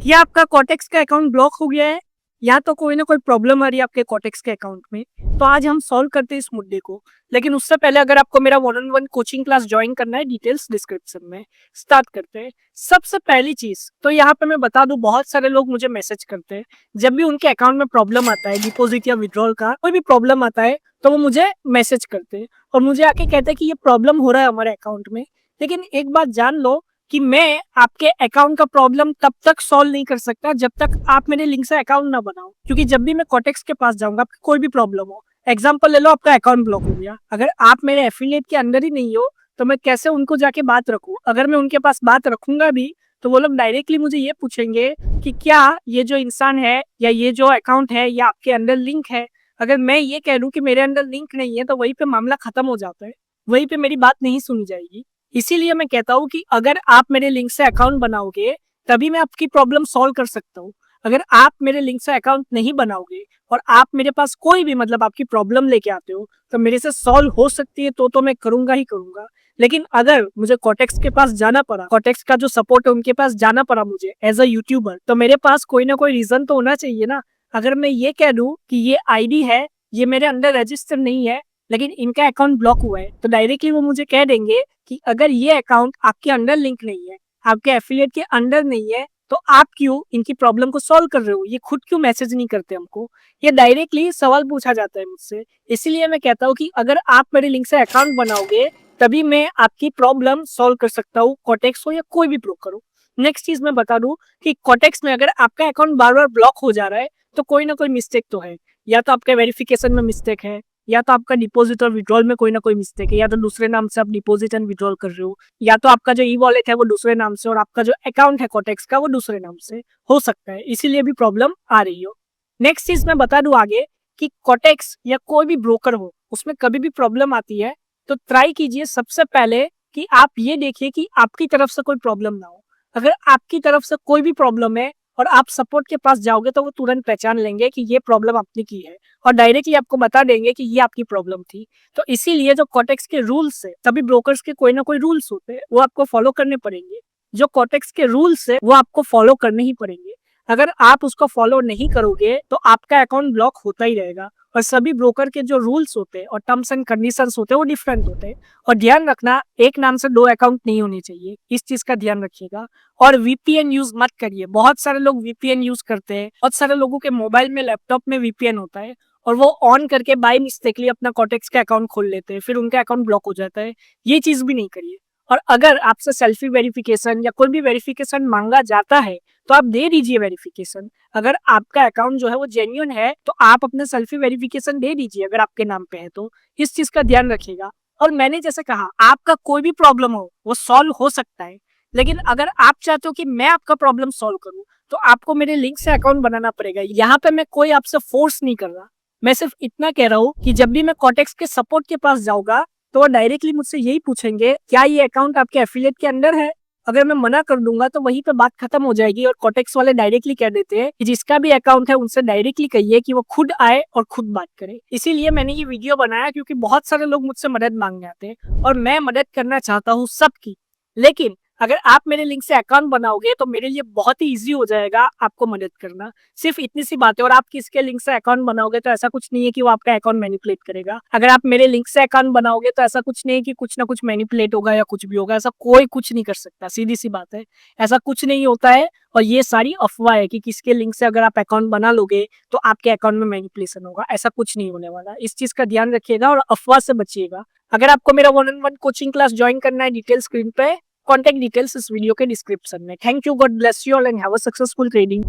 या आपका कॉटेक्स का अकाउंट ब्लॉक हो गया है या तो कोई ना कोई प्रॉब्लम आ रही है आपके कॉटेक्स के अकाउंट में। तो आज हम सॉल्व करते हैं इस मुद्दे को। लेकिन उससे पहले अगर आपको मेरा 1-on-1 कोचिंग क्लास ज्वाइन करना है, डिटेल्स डिस्क्रिप्शन में। स्टार्ट करते हैं। सबसे पहली चीज तो यहाँ पे मैं बता दूं, बहुत सारे लोग मुझे मैसेज करते हैं जब भी उनके अकाउंट में प्रॉब्लम आता है, डिपॉजिट या विड्रॉल का कोई भी प्रॉब्लम आता है तो वो मुझे मैसेज करते हैं और मुझे आके कहते हैं कि ये प्रॉब्लम हो रहा है हमारे अकाउंट में। लेकिन एक बात जान लो कि मैं आपके अकाउंट का प्रॉब्लम तब तक सॉल्व नहीं कर सकता जब तक आप मेरे लिंक से अकाउंट ना बनाओ। क्योंकि जब भी मैं कॉटेक्स के पास जाऊंगा, आपकी कोई भी प्रॉब्लम हो, एग्जांपल ले लो, आपका अकाउंट ब्लॉक हो गया, अगर आप मेरे एफिलिएट के अंदर ही नहीं हो तो मैं कैसे उनको जाके बात रखूं? अगर मैं उनके पास बात रखूंगा भी तो वो लोग डायरेक्टली मुझे ये पूछेंगे कि क्या ये जो इंसान है या ये जो अकाउंट है या आपके अंदर लिंक है। अगर मैं ये कह दूं कि मेरे अंदर लिंक नहीं है तो वहीं पे मामला खत्म हो जाता है, वहीं पे मेरी बात नहीं सुनी जाएगी। इसीलिए मैं कहता हूँ कि अगर आप मेरे लिंक से अकाउंट बनाओगे तभी मैं आपकी प्रॉब्लम सॉल्व कर सकता हूँ। अगर आप मेरे लिंक से अकाउंट नहीं बनाओगे और आप मेरे पास कोई भी मतलब आपकी प्रॉब्लम लेके आते हो तो मेरे से सॉल्व हो सकती है तो मैं करूंगा ही करूंगा। लेकिन अगर मुझे कॉटेक्स के पास जाना पड़ा, कॉटेक्स का जो सपोर्ट है उनके पास जाना पड़ा मुझे एज अ यूट्यूबर, तो मेरे पास कोई ना कोई रीजन तो होना चाहिए ना। अगर मैं ये कह दूं कि ये आईडी है, ये मेरे अंदर रजिस्टर नहीं है लेकिन इनका अकाउंट ब्लॉक हुआ है, तो डायरेक्टली वो मुझे कह देंगे कि अगर ये अकाउंट आपके अंडर लिंक नहीं है, आपके एफिलिएट के अंडर नहीं है, तो आप क्यों इनकी प्रॉब्लम को सॉल्व कर रहे हो? ये खुद क्यों मैसेज नहीं करते हमको? ये डायरेक्टली सवाल पूछा जाता है मुझसे। इसीलिए मैं कहता हूँ कि अगर आप मेरे लिंक से अकाउंट बनाओगे तभी मैं आपकी प्रॉब्लम सॉल्व कर सकता हूँ, कॉटेक्स हो या कोई भी ब्रोकर हो। नेक्स्ट चीज मैं बता दूं कि कॉटेक्स में अगर आपका अकाउंट बार बार ब्लॉक हो जा रहा है तो कोई ना कोई मिस्टेक तो है। या तो आपके वेरिफिकेशन में मिस्टेक है, या तो आपका डिपॉजिट और विड्रॉल में कोई ना कोई मिस्टेक है, या तो दूसरे नाम से आप डिपॉजिट एंड विड्रॉल कर रहे हो, या तो आपका जो ई वॉलेट है वो दूसरे नाम से और आपका जो अकाउंट है कॉटेक्स का वो दूसरे नाम से हो सकता है, इसीलिए भी प्रॉब्लम आ रही हो। नेक्स्ट चीज मैं बता दूं आगे कि कॉटेक्स या कोई भी ब्रोकर हो उसमें कभी भी प्रॉब्लम आती है तो ट्राई कीजिए सबसे पहले कि आप ये देखिए कि आपकी तरफ से कोई प्रॉब्लम ना हो। अगर आपकी तरफ से कोई भी प्रॉब्लम है और आप सपोर्ट के पास जाओगे तो वो तुरंत पहचान लेंगे कि ये प्रॉब्लम आपने की है और डायरेक्टली आपको बता देंगे कि ये आपकी प्रॉब्लम थी। तो इसीलिए जो कॉटेक्स के रूल्स है, सभी ब्रोकर्स के कोई ना कोई रूल्स होते हैं, वो आपको फॉलो करने पड़ेंगे। जो कॉटेक्स के रूल्स है वो आपको फॉलो करने ही पड़ेंगे। अगर आप उसको फॉलो नहीं करोगे तो आपका अकाउंट ब्लॉक होता ही रहेगा। और सभी ब्रोकर के जो रूल्स होते हैं और टर्म्स एंड कंडीशंस होते हैं वो डिफरेंट होते हैं। और ध्यान रखना, एक नाम से दो अकाउंट नहीं होने चाहिए, इस चीज का ध्यान रखिएगा। और वीपीएन यूज मत करिए। बहुत सारे लोग वीपीएन यूज करते हैं, बहुत सारे लोगों के मोबाइल में, लैपटॉप में वीपीएन होता है और वो ऑन करके बाय मिस्टेकली अपना कॉटेक्स का अकाउंट खोल लेते हैं, फिर उनका अकाउंट ब्लॉक हो जाता है। ये चीज भी नहीं करिए। और अगर आपसे सेल्फी वेरिफिकेशन या कोई भी वेरिफिकेशन मांगा जाता है तो आप दे दीजिए वेरिफिकेशन। अगर आपका अकाउंट जो है वो जेन्युइन है तो आप अपने सेल्फी वेरिफिकेशन दे दीजिए अगर आपके नाम पे है तो। इस चीज का ध्यान रखिएगा। और मैंने जैसे कहा, आपका कोई भी प्रॉब्लम हो वो सॉल्व हो सकता है, लेकिन अगर आप चाहते हो कि मैं आपका प्रॉब्लम सॉल्व करूं तो आपको मेरे लिंक से अकाउंट बनाना पड़ेगा। यहाँ पे मैं कोई आपसे फोर्स नहीं कर रहा, मैं सिर्फ इतना कह रहा हूँ कि जब भी मैं कॉटेक्स के सपोर्ट के पास जाऊंगा तो वो डायरेक्टली मुझसे यही पूछेंगे क्या ये अकाउंट आपके एफिलिएट के अंदर है। अगर मैं मना कर दूंगा तो वहीं पे बात खत्म हो जाएगी और कॉटेक्स वाले डायरेक्टली कह देते हैं कि जिसका भी अकाउंट है उनसे डायरेक्टली कहिए कि वो खुद आए और खुद बात करे। इसीलिए मैंने ये वीडियो बनाया क्योंकि बहुत सारे लोग मुझसे मदद मांगने आते हैं और मैं मदद करना चाहता हूँ सबकी। लेकिन अगर आप मेरे लिंक से अकाउंट बनाओगे तो मेरे लिए बहुत ही इजी हो जाएगा आपको मदद करना। सिर्फ इतनी सी बात है। और आप किसके लिंक से अकाउंट बनाओगे तो ऐसा कुछ नहीं है कि वो आपका अकाउंट मैनिपुलेट करेगा। अगर आप मेरे लिंक से अकाउंट बनाओगे तो ऐसा कुछ नहीं है कि कुछ ना कुछ मैनिपुलेट होगा या कुछ भी होगा। ऐसा कोई कुछ नहीं कर सकता, सीधी सी बात है। ऐसा कुछ नहीं होता है और ये सारी अफवाह है कि किसके लिंक से अगर आप अकाउंट बना लोगे तो आपके अकाउंट में मैनिपुलेशन होगा। ऐसा कुछ नहीं होने वाला। इस चीज का ध्यान रखिएगा और अफवाह से बचिएगा। अगर आपको मेरा 1-on-1 कोचिंग क्लास ज्वाइन करना है, डिटेल स्क्रीन पे, कॉन्टैक्ट डिटेल्स इस वीडियो के डिस्क्रिप्शन में। Thank you, God bless you all and have a successful trading.